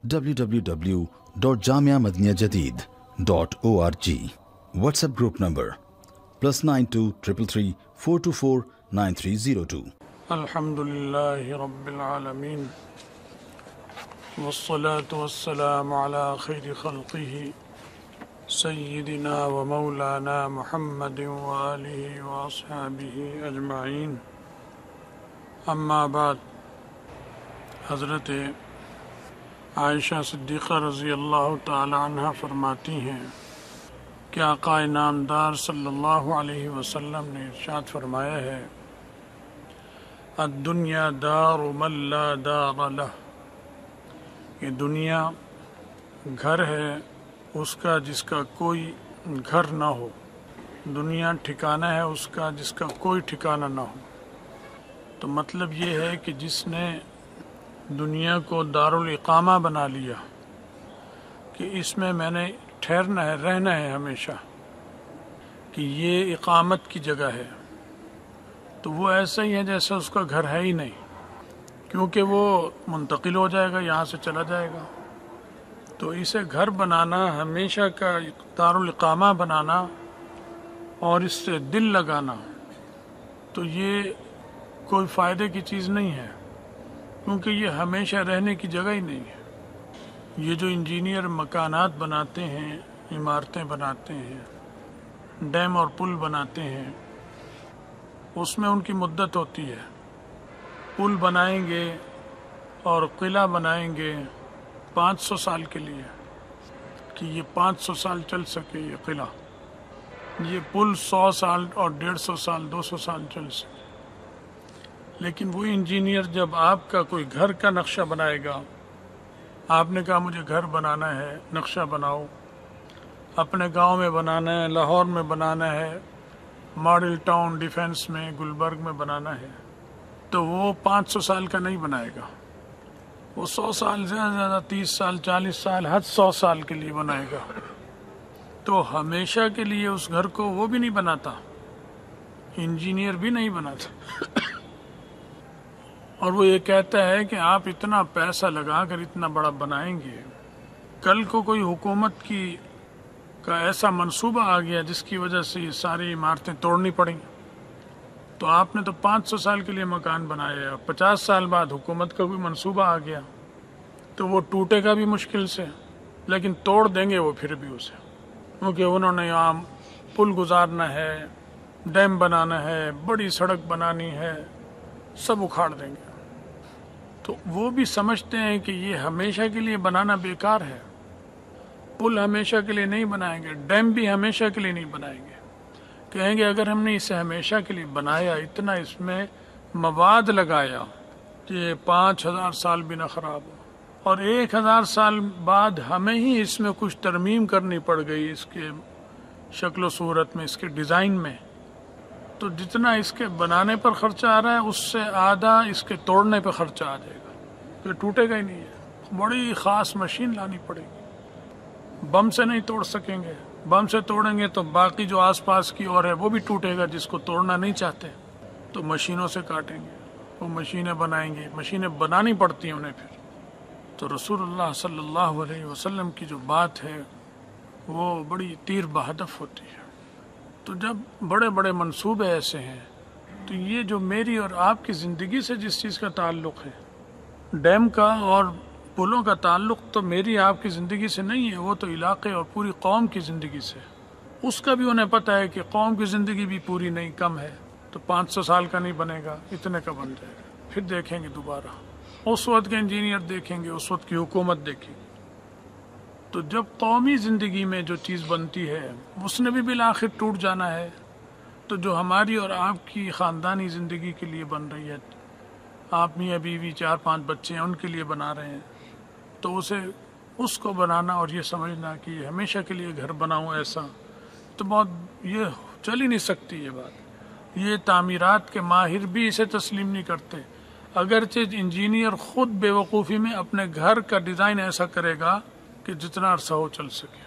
www.jamiamadiniyajadid.org. WhatsApp group number +92 333 424 9302. الحمدللہ رب العالمین والصلاة والسلام على خیر خلقہ سیدنا و مولانا محمد وآلہ واصحابہ اجمعین. اما بعد، حضرت عائشہ صدیقہ رضی اللہ تعالی عنہ فرماتی ہیں کہ آقا نامدار صلی اللہ علیہ وسلم نے ارشاد فرمایا ہے، الدنیا دار من لا دار لہ، یہ دنیا گھر ہے اس کا جس کا کوئی گھر نہ ہو. دنیا ٹھکانہ ہے اس کا جس کا کوئی ٹھکانہ نہ ہو. تو مطلب یہ ہے کہ جس نے دنیا کو دارالاقامہ بنا لیا کہ اس میں میں نے ٹھہرنا ہے، رہنا ہے ہمیشہ، کہ یہ اقامت کی جگہ ہے، تو وہ ایسا ہی ہے جیسے اس کا گھر ہے ہی نہیں، کیونکہ وہ منتقل ہو جائے گا، یہاں سے چلا جائے گا. تو اسے گھر بنانا، ہمیشہ کا دارالاقامہ بنانا اور اس سے دل لگانا، تو یہ کوئی فائدے کی چیز نہیں ہے، کیونکہ یہ ہمیشہ رہنے کی جگہ ہی نہیں ہے. یہ جو انجینئر مکانات بناتے ہیں، عمارتیں بناتے ہیں، ڈیم اور پل بناتے ہیں، اس میں ان کی مدت ہوتی ہے. پل بنائیں گے اور قلعہ بنائیں گے 500 سال کے لیے، کہ یہ 500 سال چل سکے یہ قلعہ. یہ پل 100 سال اور 150 سال 200 سال چل سکے. لیکن وہ انجینئر جب آپ کا کوئی گھر کا نقشہ بنائے گا، آپ نے کہا مجھے گھر بنانا ہے، نقشہ بناؤ، اپنے گاؤں میں بنانا ہے، لاہور میں بنانا ہے، ماڈل ٹاؤن ڈیفنس میں، گلبرگ میں بنانا ہے، تو وہ 500 سال کا نہیں بنائے گا. وہ 100 سال، زیادہ سے زیادہ 30 سال 40 سال، حد 100 سال کے لیے بنائے گا. تو ہمیشہ کے لیے اس گھر کو وہ بھی نہیں بناتا، انجینئر بھی نہیں بناتا. اور وہ یہ کہتا ہے کہ آپ اتنا پیسہ لگا کر اتنا بڑا بنائیں گے، کل کو کوئی حکومت کا ایسا منصوبہ آ گیا جس کی وجہ سے یہ ساری عمارتیں توڑنی پڑیں، تو آپ نے تو 500 سال کے لیے مکان بنایا ہے، 50 سال بعد حکومت کا کوئی منصوبہ آ گیا تو وہ ٹوٹے گا بھی مشکل سے، لیکن توڑ دیں گے وہ پھر بھی اسے، کیونکہ انہوں نے یہاں پل گزارنا ہے، ڈیم بنانا ہے، بڑی سڑک بنانی ہے، سب اکھاڑ دیں گے. تو وہ بھی سمجھتے ہیں کہ یہ ہمیشہ کے لیے بنانا بیکار ہے. پل ہمیشہ کے لیے نہیں بنائیں گے، ڈیم بھی ہمیشہ کے لیے نہیں بنائیں گے. کہیں گے اگر ہم نے اسے ہمیشہ کے لیے بنایا، اتنا اس میں مواد لگایا کہ 5000 سال بھی نہ خراب ہو، اور 1000 سال بعد ہمیں ہی اس میں کچھ ترمیم کرنی پڑ گئی، اس کے شکل و صورت میں، اس کے ڈیزائن میں، تو جتنا اس کے بنانے پر خرچہ آ رہا ہے اس سے آدھا اس کے توڑنے پہ خرچہ آ جائے گا. پھر ٹوٹے گا ہی نہیں ہے. بڑی خاص مشین لانی پڑے گی. بم سے نہیں توڑ سکیں گے، بم سے توڑیں گے تو باقی جو آس پاس کی اور ہے وہ بھی ٹوٹے گا، جس کو توڑنا نہیں چاہتے تو مشینوں سے کاٹیں گے. وہ مشینیں بنائیں گے، مشینیں بنانی پڑتی ہیں انہیں پھر. تو رسول اللہ صلی اللہ علیہ وسلم کی جو بات ہے وہ بڑی تیر بہدف ہوتی ہے. تو جب بڑے بڑے منصوبے ایسے ہیں، تو یہ جو میری اور آپ کی زندگی سے جس چیز کا تعلق ہے، ڈیم کا اور پلوں کا تعلق تو میری آپ کی زندگی سے نہیں ہے، وہ تو علاقے اور پوری قوم کی زندگی سے. اس کا بھی انہیں پتہ ہے کہ قوم کی زندگی بھی پوری نہیں، کم ہے، تو 500 سال کا نہیں بنے گا، اتنے کا بن جائے گا. پھر دیکھیں گے دوبارہ، اس وقت کے انجینئر دیکھیں گے، اس وقت کی حکومت دیکھیں گے. تو جب قومی زندگی میں جو چیز بنتی ہے اس نے بھی بالآخر ٹوٹ جانا ہے. تو جو ہماری اور آپ کی خاندانی زندگی کے لیے بن رہی ہے، آپ میاں بیوی 4-5 بچے ہیں ان کے لیے بنا رہے ہیں، تو اس کو بنانا اور یہ سمجھنا کہ یہ ہمیشہ کے لیے گھر بناؤں ایسا، تو بہت یہ چل ہی نہیں سکتی یہ بات. یہ تعمیرات کے ماہر بھی اسے تسلیم نہیں کرتے. اگرچہ انجینئر خود بے وقوفی میں اپنے گھر کا ڈیزائن ایسا کرے گا کہ جتنا عرصہ ہو چل سکے،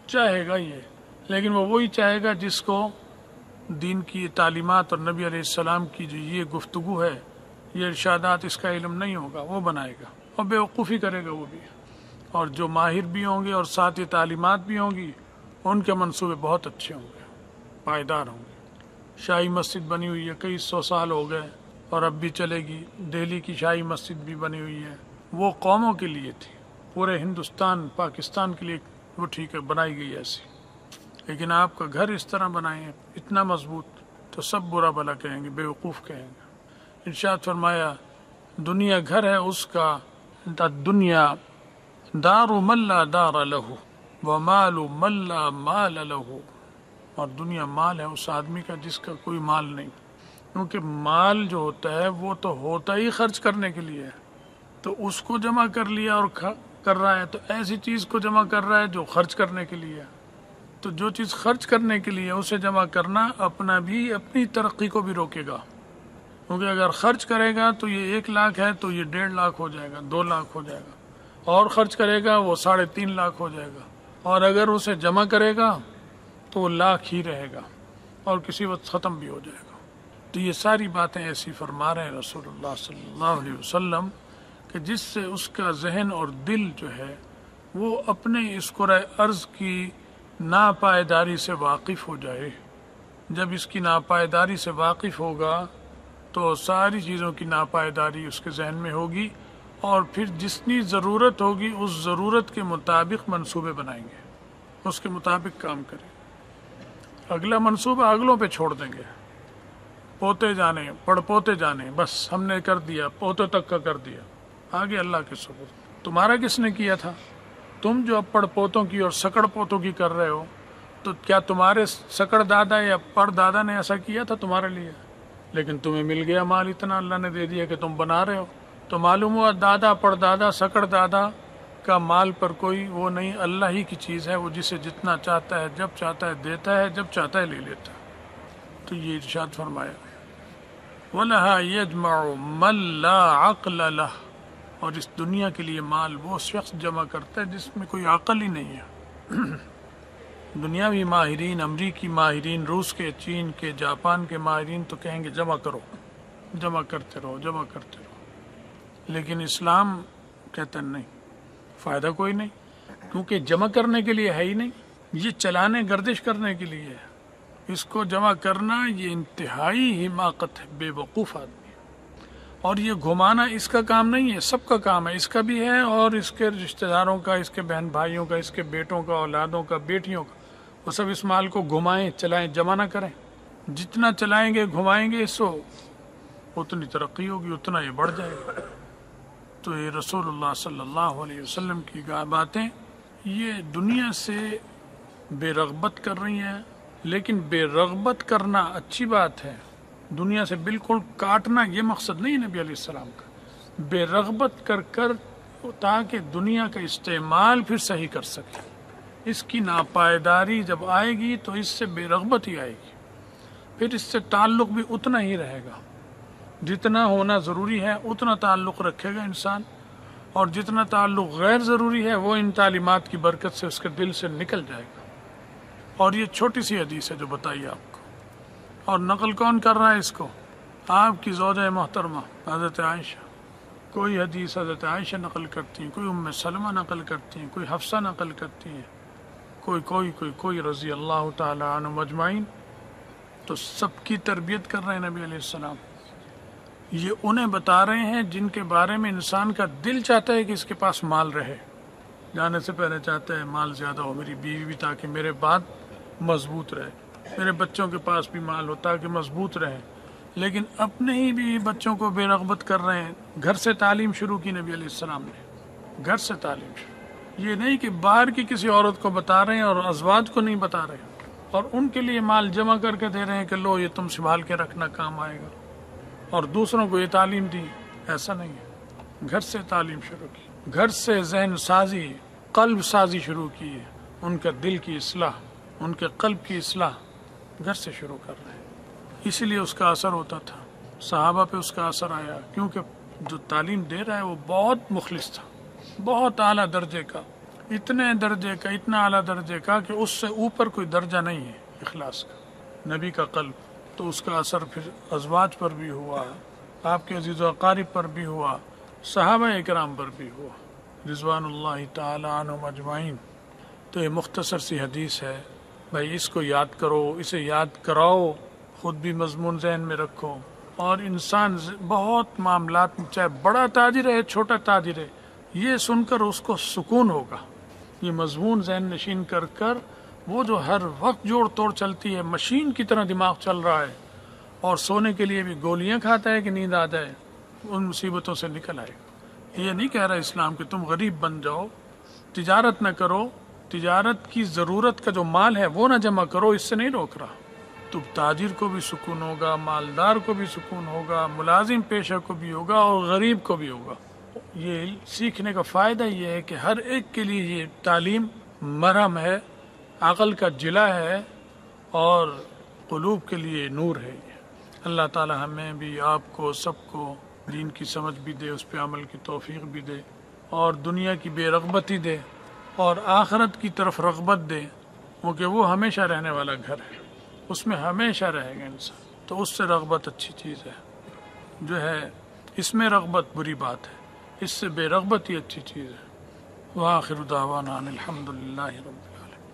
چاہے گا یہ، لیکن وہ وہی چاہے گا جس کو دین کی تعلیمات اور نبی علیہ السلام کی جو یہ گفتگو ہے، یہ ارشادات، اس کا علم نہیں ہوگا، وہ بنائے گا اور بے وقوفی کرے گا وہ بھی. اور جو ماہر بھی ہوں گے اور ساتھ ہی تعلیمات بھی ہوں گی، ان کے منصوبے بہت اچھے ہوں گے، پائیدار ہوں گے۔ شاہی مسجد بنی ہوئی ہے، کئی 100 سال ہو گئے اور اب بھی چلے گی۔ دہلی کی شاہی مسجد بھی بنی ہوئی ہے، وہ قوموں کے لیے تھی، پورے ہندوستان پاکستان کے لیے وہ ٹھیک ہے بنائی گئی ایسی، لیکن آپ کا گھر اس طرح بنائے ہیں اتنا مضبوط تو سب برا بھلا کہیں گے، بے وقوف کہیں گے۔ ارشاد فرمایا دنیا گھر ہے اس کا، دنیا دار من لا دار لہ ومال من لا مال لہ، اور دنیا مال ہے اس آدمی کا جس کا کوئی مال نہیں، کیونکہ مال جو ہوتا ہے وہ تو ہوتا ہی خرچ کرنے کے لیے ہے، تو اس کو جمع کر لیا اور کر رہا ہے، تو ایسی چیز کو جمع کر رہا ہے جو خرچ کرنے کے لیے ہے، تو جو چیز خرچ کرنے کے لیے اسے جمع کرنا اپنی ترقی کو بھی روکے گا، کیونکہ اگر خرچ کرے گا تو یہ 1 لاکھ ہے تو یہ 1.5 لاکھ ہو جائے گا، 2 لاکھ ہو جائے گا، اور خرچ کرے گا وہ 3.5 لاکھ ہو جائے گا، اور اگر اسے جمع کرے گا تو وہ لاکھ ہی رہے گا اور کسی وقت ختم بھی ہو جائے گا۔ تو یہ ساری باتیں ایسی فرما رہے ہیں رسول اللہ صلی اللہ علیہ وسلم کہ جس سے اس کا ذہن اور دل جو ہے وہ اپنے اس کرۂ ارض کی ناپائیداری سے واقف ہو جائے۔ جب اس کی ناپائیداری سے واقف ہوگا تو ساری چیزوں کی ناپائیداری اس کے ذہن میں ہوگی، اور پھر جتنی ضرورت ہوگی اس ضرورت کے مطابق منصوبے بنائیں گے، اس کے مطابق کام کریں۔ اگلا منصوبہ اگلوں پہ چھوڑ دیں گے، پوتے جانے پوتے جانے، بس ہم نے کر دیا، پوتے تک کا کر دیا، آگے اللہ کے سپرد۔ تمہارا کس نے کیا تھا؟ تم جو اب پوتوں کی اور سکڑ پوتوں کی کر رہے ہو، تو کیا تمہارے سکڑ دادا یا دادا نے ایسا کیا تھا تمہارے لیے؟ لیکن تمہیں مل گیا مال اتنا، اللہ نے دے دیا کہ تم بنا رہے ہو، تو معلوم ہوا دادا دادا سکڑ دادا کا مال پر کوئی وہ نہیں، اللہ ہی کی چیز ہے، وہ جسے جتنا چاہتا ہے جب چاہتا ہے دیتا ہے، جب چاہتا ہے لے لیتا ہے۔ تو یہ ارشاد فرمایا وَلَهَا يَجْمَعُ مَن لَا عَقْلَ لَهُ، اور اس دنیا کے لیے مال وہ شخص جمع کرتا ہے جس میں کوئی عقل ہی نہیں ہے۔ دنیاوی ماہرین، امریکی ماہرین، روس کے، چین کے، جاپان کے ماہرین تو کہیں گے جمع کرو، جمع کرتے رہو، جمع کرتے رہو، لیکن اسلام کہتا نہیں، فائدہ کوئی نہیں، کیونکہ جمع کرنے کے لیے ہے ہی نہیں، یہ چلانے گردش کرنے کے لیے ہے۔ اس کو جمع کرنا یہ انتہائی حماقت ہے، بے وقوف آدمی ہے، اور یہ گھمانا اس کا کام نہیں ہے، سب کا کام ہے، اس کا بھی ہے اور اس کے رشتہ داروں کا، اس کے بہن بھائیوں کا، اس کے بیٹوں کا، اولادوں کا، بیٹیوں کا، وہ سب اس مال کو گھمائیں، چلائیں، جمع نہ کریں۔ جتنا چلائیں گے، گھمائیں گے اس کو، اتنی ترقی ہوگی، اتنا یہ بڑھ جائے گا۔ تو یہ رسول اللہ صلی اللہ علیہ وسلم کی باتیں یہ دنیا سے بے رغبت کر رہی ہیں، لیکن بے رغبت کرنا اچھی بات ہے، دنیا سے بالکل کاٹنا یہ مقصد نہیں نبی علیہ السلام کا، بے رغبت کر تاکہ دنیا کا استعمال پھر صحیح کر سکے۔ اس کی ناپائیداری جب آئے گی تو اس سے بے رغبت ہی آئے گی، پھر اس سے تعلق بھی اتنا ہی رہے گا، جتنا ہونا ضروری ہے اتنا تعلق رکھے گا انسان، اور جتنا تعلق غیر ضروری ہے وہ ان تعلیمات کی برکت سے اس کے دل سے نکل جائے گا۔ اور یہ چھوٹی سی حدیث ہے جو بتائی آپ کو، اور نقل کون کر رہا ہے اس کو؟ آپ کی زوجہ محترمہ حضرت عائشہ۔ کوئی حدیث حضرت عائشہ نقل کرتی ہیں، کوئی ام سلمہ نقل کرتی ہیں، کوئی حفصہ نقل کرتی ہیں، کوئی رضی اللہ تعالی عنہ مجمعین۔ تو سب کی تربیت کر رہے ہیں نبی علیہ السلام، یہ انہیں بتا رہے ہیں جن کے بارے میں انسان کا دل چاہتا ہے کہ اس کے پاس مال رہے، جانے سے پہلے چاہتا ہے مال زیادہ ہو، میری بیوی بھی تاکہ میرے بعد مضبوط رہے، میرے بچوں کے پاس بھی مال ہو تاکہ مضبوط رہے، لیکن اپنے ہی بھی بچوں کو بے رغبت کر رہے ہیں۔ گھر سے تعلیم شروع کی نبی علیہ السلام نے، گھر سے تعلیم شروع، یہ نہیں کہ باہر کی کسی عورت کو بتا رہے ہیں اور ازواج کو نہیں بتا رہے اور ان کے لیے مال جمع کر کے دے رہے ہیں کہ لو یہ تم سنبھال کے رکھنا، کام آئے گا، اور دوسروں کو یہ تعلیم دی، ایسا نہیں ہے۔ گھر سے تعلیم شروع کی، گھر سے ذہن سازی، قلب سازی شروع کی ہے، ان کا دل کی اصلاح، ان کے قلب کی اصلاح گھر سے شروع کر رہے ہیں۔ اسی لیے اس کا اثر ہوتا تھا، صحابہ پہ اس کا اثر آیا، کیونکہ جو تعلیم دے رہا ہے وہ بہت مخلص تھا، بہت اعلیٰ درجے کا، اتنے درجے کا، اتنا اعلیٰ درجے کا کہ اس سے اوپر کوئی درجہ نہیں ہے اخلاص کا، نبی کا قلب۔ تو اس کا اثر پھر ازواج پر بھی ہوا، آپ کے عزیز و اقارب پر بھی ہوا، صحابہ اکرام پر بھی ہوا۔ رضوان اللہ تعالی عنہم اجمعین۔ تو یہ مختصر سی حدیث ہے بھائی، اس کو یاد کرو، اسے یاد کراؤ، خود بھی مضمون ذہن میں رکھو، اور انسان بہت معاملات میں چاہے بڑا تاجر ہے چھوٹا تاجر ہے، یہ سن کر اس کو سکون ہوگا، یہ مضمون ذہن نشین کر کر وہ جو ہر وقت جوڑ توڑ چلتی ہے، مشین کی طرح دماغ چل رہا ہے، اور سونے کے لیے بھی گولیاں کھاتا ہے کہ نیند آ جائے، ان مصیبتوں سے نکل آئے گا۔ یہ نہیں کہہ رہا اسلام کہ تم غریب بن جاؤ، تجارت نہ کرو، تجارت کی ضرورت کا جو مال ہے وہ نہ جمع کرو، اس سے نہیں روک رہا۔ تو تاجر کو بھی سکون ہوگا، مالدار کو بھی سکون ہوگا، ملازم پیشہ کو بھی ہوگا، اور غریب کو بھی ہوگا۔ یہ سیکھنے کا فائدہ یہ ہے کہ ہر ایک کے لیے یہ تعلیم مرہم ہے، عقل کا جلا ہے، اور قلوب کے لیے نور ہے۔ اللہ تعالی ہمیں بھی، آپ کو، سب کو دین کی سمجھ بھی دے، اس پہ عمل کی توفیق بھی دے، اور دنیا کی بے رغبتی دے، اور آخرت کی طرف رغبت دے، کیونکہ وہ ہمیشہ رہنے والا گھر ہے، اس میں ہمیشہ رہے گا انسان، تو اس سے رغبت اچھی چیز ہے۔ جو ہے اس میں رغبت بری بات ہے، اس سے بے رغبتی اچھی چیز ہے۔ وآخر دعوانا ان الحمد للہ رب العالمین۔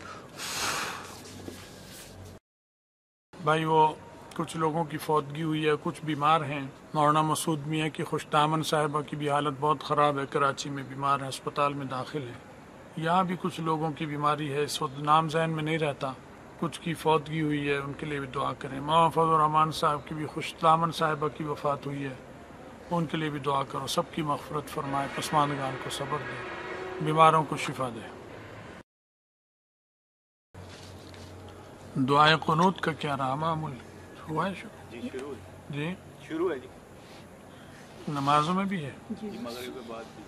بھائی، وہ کچھ لوگوں کی فوتگی ہوئی ہے، کچھ بیمار ہیں۔ مولانا مسعود میاں کی خوش دامن صاحبہ کی بھی حالت بہت خراب ہے، کراچی میں بیمار ہے، اسپتال میں داخل ہے۔ یہاں بھی کچھ لوگوں کی بیماری ہے، اس وقت نام ذہن میں نہیں رہتا، کچھ کی فوتگی ہوئی ہے، ان کے لیے بھی دعا کریں۔ مولانا فضل الرحمان صاحب کی بھی خوش دامن صاحبہ کی وفات ہوئی ہے، ان کے لیے بھی دعا کرو، سب کی مغفرت فرمائے، پسماندگان کو صبر دے، بیماروں کو شفا دے۔ دعائے قنوت کا کیا رہا معمول ہوا ہے؟ جی شروع ہے، جی شروع ہے جی، نمازوں میں بھی ہے؟ مغرب کے بعد بھی